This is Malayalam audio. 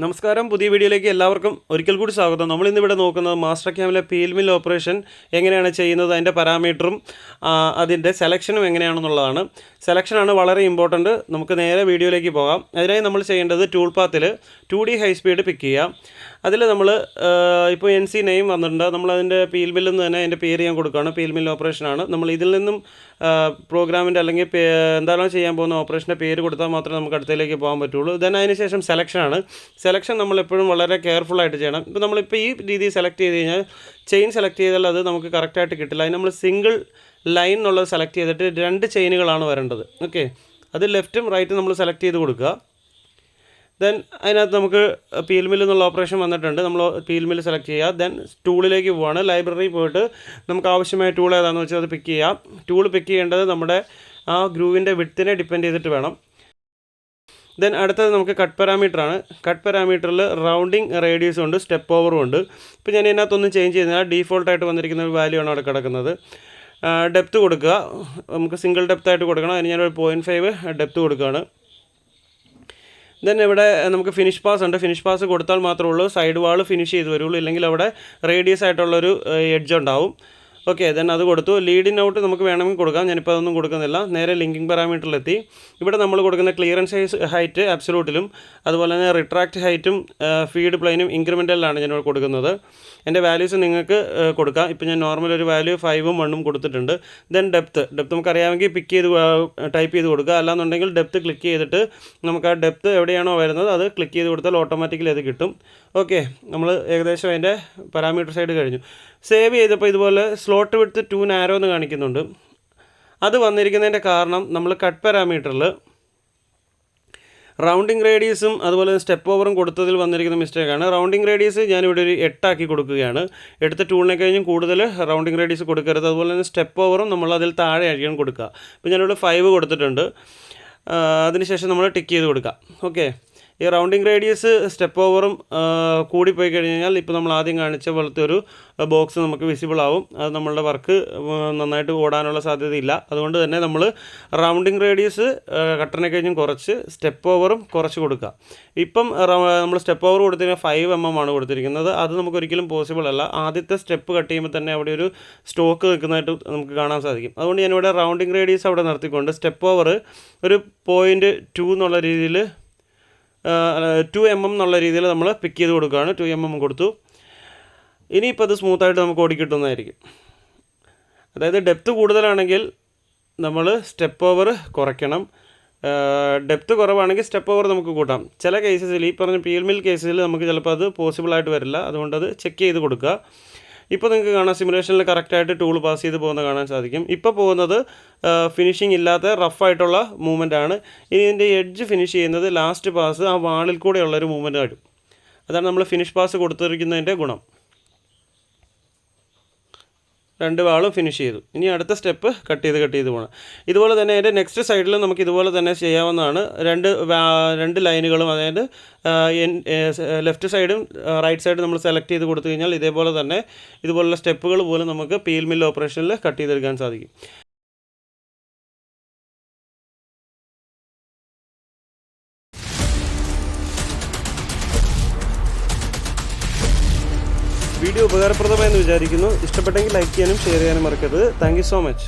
നമസ്കാരം, പുതിയ വീഡിയോയിലേക്ക് എല്ലാവർക്കും ഒരിക്കൽ കൂടി സ്വാഗതം. നമ്മളിന്നിവിടെ നോക്കുന്നത് മാസ്റ്റർക്യാമിലെ പീൽ മിൽ ഓപ്പറേഷൻ എങ്ങനെയാണ് ചെയ്യുന്നത്, അതിൻ്റെ പാരാമീറ്ററും അതിൻ്റെ സെലക്ഷനും എങ്ങനെയാണെന്നുള്ളതാണ്. സെലക്ഷനാണ് വളരെ ഇമ്പോർട്ടൻറ്റ്. നമുക്ക് നേരെ വീഡിയോയിലേക്ക് പോകാം. അതിനായി നമ്മൾ ചെയ്യേണ്ടത് ടൂൾപാത്തിൽ 2D ഹൈ സ്പീഡ് പിക്ക് ചെയ്യാം. അതിൽ നമ്മൾ ഇപ്പോൾ NC നെയിം വന്നിട്ടുണ്ട്. നമ്മളതിൻ്റെ പീൽ മില്ലിൽ നിന്ന് തന്നെ അതിൻ്റെ പേര് ഞാൻ കൊടുക്കുകയാണ്. പീൽ മിൽ ഓപ്പറേഷനാണ്. നമ്മൾ ഇതിൽ നിന്നും പ്രോഗ്രാമിൻ്റെ അല്ലെങ്കിൽ എന്താണോ ചെയ്യാൻ പോകുന്ന ഓപ്പറേഷൻ്റെ പേര് കൊടുത്താൽ മാത്രമേ നമുക്ക് അടുത്തതിലേക്ക് പോകാൻ പറ്റുള്ളൂ. അതിന് ശേഷം സെലക്ഷനാണ്. സെലക്ഷൻ നമ്മളെപ്പോഴും വളരെ കെയർഫുള്ളായിട്ട് ചെയ്യണം. ഇപ്പോൾ നമ്മളിപ്പോൾ ഈ രീതിയിൽ സെലക്ട് ചെയ്ത് കഴിഞ്ഞാൽ ചെയിൻ സെലക്ട് ചെയ്താൽ അത് നമുക്ക് കറക്റ്റായിട്ട് കിട്ടില്ല. അതിന് നമ്മൾ സിംഗിൾ ലൈൻ എന്നുള്ളത് സെലക്ട് ചെയ്തിട്ട് 2 ചെയിനുകളാണ് വരേണ്ടത്. ഓക്കെ, അത് ലെഫ്റ്റും റൈറ്റും നമ്മൾ സെലക്ട് ചെയ്ത് കൊടുക്കുക. ദെൻ അതിനകത്ത് നമുക്ക് പീൽ മില്ല് എന്നുള്ള ഓപ്പറേഷൻ വന്നിട്ടുണ്ട്. നമ്മൾ പീൽ മില്ല് സെലക്ട് ചെയ്യുക. ദെൻ ടൂളിലേക്ക് പോവുകയാണ്. ലൈബ്രറി പോയിട്ട് നമുക്ക് ആവശ്യമായ ടൂൾ ഏതാണെന്ന് വെച്ചാൽ അത് പിക്ക് ചെയ്യാം. ടൂൾ പിക്ക് ചെയ്യേണ്ടത് നമ്മുടെ ആ ഗ്രൂവിൻ്റെ വിഡ്ത്തിനെ ഡിപ്പെൻഡ് ചെയ്തിട്ട് വേണം. ദെൻ അടുത്തത് നമുക്ക് കട്ട് പാരാമീറ്ററാണ്. കട്ട് പാരാമീറ്ററിൽ റൗണ്ടിങ് റേഡിയസും ഉണ്ട്, സ്റ്റെപ്പ് ഓവറും ഉണ്ട്. ഇപ്പോൾ ഞാൻ ഇതിനകത്തൊന്നും ചേഞ്ച് ചെയ്യുന്നില്ല. ഡീഫോൾട്ടായിട്ട് വന്നിരിക്കുന്ന ഒരു വാല്യൂ ആണ് അവിടെ കിടക്കുന്നത്. ഡെപ്ത്ത് കൊടുക്കുക. നമുക്ക് സിംഗിൾ ഡെപ്ത്തായിട്ട് കൊടുക്കണം. അതിന് ഞാനൊരു 0.5 ഡെപ്ത്ത് കൊടുക്കുകയാണ്. ദെൻ ഇവിടെ നമുക്ക് ഫിനിഷ് പാസ് ഉണ്ട്. ഫിനിഷ് പാസ് കൊടുത്താൽ മാത്രമേ ഉള്ളൂ സൈഡ് വാൾ ഫിനിഷ് ചെയ്ത് വരുള്ളൂ. ഇല്ലെങ്കിൽ അവിടെ റേഡിയസ് ആയിട്ടുള്ളൊരു എഡ്ജ് ഉണ്ടാവും. ഓക്കെ, ദെൻ അത് കൊടുത്തു. ലീഡിൻ ഔട്ട് നമുക്ക് വേണമെങ്കിൽ കൊടുക്കാം. ഞാനിപ്പോൾ അതൊന്നും കൊടുക്കുന്നില്ല. നേരെ ലിങ്കിങ് പാരാമീറ്ററിലെത്തി. ഇവിടെ നമ്മൾ കൊടുക്കുന്ന ക്ലിയറൻസ് ഹൈറ്റ് അബ്സലൂട്ടിലും അതുപോലെ തന്നെ റിട്രാക്റ്റ് ഹൈറ്റും ഫീഡ് പ്ലെയിനും ഇൻക്രിമെൻ്റലിലാണ് ഞാൻ കൊടുക്കുന്നത്. എൻ്റെ വാല്യൂസ് നിങ്ങൾക്ക് കൊടുക്കാം. ഇപ്പോൾ ഞാൻ നോർമൽ ഒരു വാല്യൂ 5ഉം 1ഉം കൊടുത്തിട്ടുണ്ട്. ദെൻ ഡെപ്ത്ത് നമുക്കറിയാമെങ്കിൽ പിക്ക് ചെയ്ത് ടൈപ്പ് ചെയ്ത് കൊടുക്കുക. അല്ലാന്നുണ്ടെങ്കിൽ ഡെപ്ത്ത് ക്ലിക്ക് ചെയ്തിട്ട് നമുക്ക് ആ ഡെപ്ത്ത് എവിടെയാണോ വരുന്നത് അത് ക്ലിക്ക് ചെയ്ത് കൊടുത്താൽ ഓട്ടോമാറ്റിക്കലി അത് കിട്ടും. ഓക്കെ, നമ്മൾ ഏകദേശം അതിൻ്റെ പാരാമീറ്റർ സൈഡ് കഴിഞ്ഞു. സേവ് ചെയ്തപ്പോൾ ഇതുപോലെ സ്ലോട്ട് വിഡ്ത്ത് 2 നാരോ എന്ന് കാണിക്കുന്നുണ്ട്. അത് വന്നിരിക്കുന്നതിൻ്റെ കാരണം നമ്മൾ കട്ട് പാരാമീറ്ററിൽ റൗണ്ടിങ് റേഡിയസും അതുപോലെ സ്റ്റെപ്പ് ഓവറും കൊടുത്തതിൽ വന്നിരിക്കുന്ന മിസ്റ്റേക്കാണ്. റൗണ്ടിങ് റേഡിയസ് ഞാനിവിടെ ഒരു 8 ആക്കി കൊടുക്കുകയാണ്. എടുത്ത ടൂളിനെ കഴിഞ്ഞും കൂടുതൽ റൗണ്ടിങ് റേഡിയസ് കൊടുക്കരുത്. അതുപോലെ തന്നെ സ്റ്റെപ്പ് ഓവറും നമ്മൾ അതിൽ താഴെ ആയിരിക്കണം കൊടുക്കുക. ഇപ്പോൾ ഞാനിവിടെ 5 കൊടുത്തിട്ടുണ്ട്. അതിനുശേഷം നമ്മൾ ടിക്ക് ചെയ്ത് കൊടുക്കാം. ഓക്കെ, ഈ റൗണ്ടിങ് റേഡിയസ് സ്റ്റെപ്പ് ഓവറും കൂടിപ്പോയി കഴിഞ്ഞാൽ ഇപ്പോൾ നമ്മൾ ആദ്യം കാണിച്ച പോലത്തെ ഒരു ബോക്സ് നമുക്ക് വിസിബിൾ ആവും. അത് നമ്മളുടെ വർക്ക് നന്നായിട്ട് ഓടാനുള്ള സാധ്യതയില്ല. അതുകൊണ്ട് തന്നെ നമ്മൾ റൗണ്ടിങ് റേഡിയസ് കട്ടറിനെ കഴിഞ്ഞും കുറച്ച് സ്റ്റെപ്പ് ഓവറും കുറച്ച് കൊടുക്കുക. ഇപ്പം നമ്മൾ സ്റ്റെപ്പ് ഓവർ കൊടുത്തിരിക്കുന്നത് 5 mm ആണ് കൊടുത്തിരിക്കുന്നത്. അത് നമുക്കൊരിക്കലും പോസിബിൾ അല്ല. ആദ്യത്തെ സ്റ്റെപ്പ് കട്ട് ചെയ്യുമ്പോൾ തന്നെ അവിടെ ഒരു സ്റ്റോക്ക് നിൽക്കുന്നതായിട്ട് നമുക്ക് കാണാൻ സാധിക്കും. അതുകൊണ്ട് ഞാനിവിടെ റൗണ്ടിങ് റേഡിയസ് അവിടെ നിർത്തിക്കൊണ്ട് സ്റ്റെപ്പ് ഓവർ ഒരു 0.2 എന്നുള്ള രീതിയിൽ 2 mm എന്നുള്ള രീതിയിൽ നമ്മൾ പിക്ക് ചെയ്ത് കൊടുക്കുകയാണ്. 2 mm കൊടുത്തു. ഇനിയിപ്പോൾ അത് സ്മൂത്തായിട്ട് നമുക്ക് ഓടിക്കിട്ടുന്നതായിരിക്കും. അതായത് ഡെപ്ത്ത് കൂടുതലാണെങ്കിൽ നമ്മൾ സ്റ്റെപ്പ് ഓവർ കുറയ്ക്കണം. ഡെപ്ത്ത് കുറവാണെങ്കിൽ സ്റ്റെപ്പ് ഓവർ നമുക്ക് കൂട്ടാം. ചില കേസസിൽ ഈ പറഞ്ഞ പീൽ മിൽ കേസിൽ നമുക്ക് ചിലപ്പോൾ അത് പോസിബിളായിട്ട് വരില്ല. അതുകൊണ്ടത് ചെക്ക് ചെയ്ത് കൊടുക്കുക. ഇപ്പോൾ നിങ്ങൾക്ക് കാണാം സിമുലേഷനിൽ കറക്റ്റായിട്ട് ടൂൾ പാസ് ചെയ്ത് പോകുന്നത് കാണാൻ സാധിക്കും. ഇപ്പോൾ പോകുന്നത് ഫിനിഷിംഗ് ഇല്ലാത്ത റഫായിട്ടുള്ള മൂവ്മെൻ്റ് ആണ്. ഇനി ഇതിൻ്റെ എഡ്ജ് ഫിനിഷ് ചെയ്യുന്നത് ലാസ്റ്റ് പാസ് ആ വാളിൽ കൂടെയുള്ളൊരു മൂവ്മെൻ്റ് ആയിട്ടും. അതാണ് നമ്മൾ ഫിനിഷ് പാസ് കൊടുത്തിരിക്കുന്നതിൻ്റെ ഗുണം. 2 വാളും ഫിനിഷ് ചെയ്തു. ഇനി അടുത്ത സ്റ്റെപ്പ് കട്ട് ചെയ്ത് പോകണം. ഇതുപോലെ തന്നെ അതിൻ്റെ നെക്സ്റ്റ് സൈഡിലും നമുക്ക് ഇതുപോലെ തന്നെ ചെയ്യാവുന്നതാണ്. 2 ലൈനുകളും അതായത് ലെഫ്റ്റ് സൈഡും റൈറ്റ് സൈഡും നമ്മൾ സെലക്ട് ചെയ്ത് കൊടുത്തു കഴിഞ്ഞാൽ ഇതേപോലെ തന്നെ ഇതുപോലുള്ള സ്റ്റെപ്പുകൾ പോലും നമുക്ക് പീൽ മിൽ ഓപ്പറേഷനിൽ കട്ട് ചെയ്തെടുക്കാൻ സാധിക്കും. വീഡിയോ ഉപകാരപ്രദമായെന്ന് വിചാരിക്കുന്നു. ഇഷ്ടപ്പെട്ടെങ്കിൽ ലൈക്ക് ചെയ്യാനും ഷെയർ ചെയ്യാനും മറക്കരുത്. Thank you so much.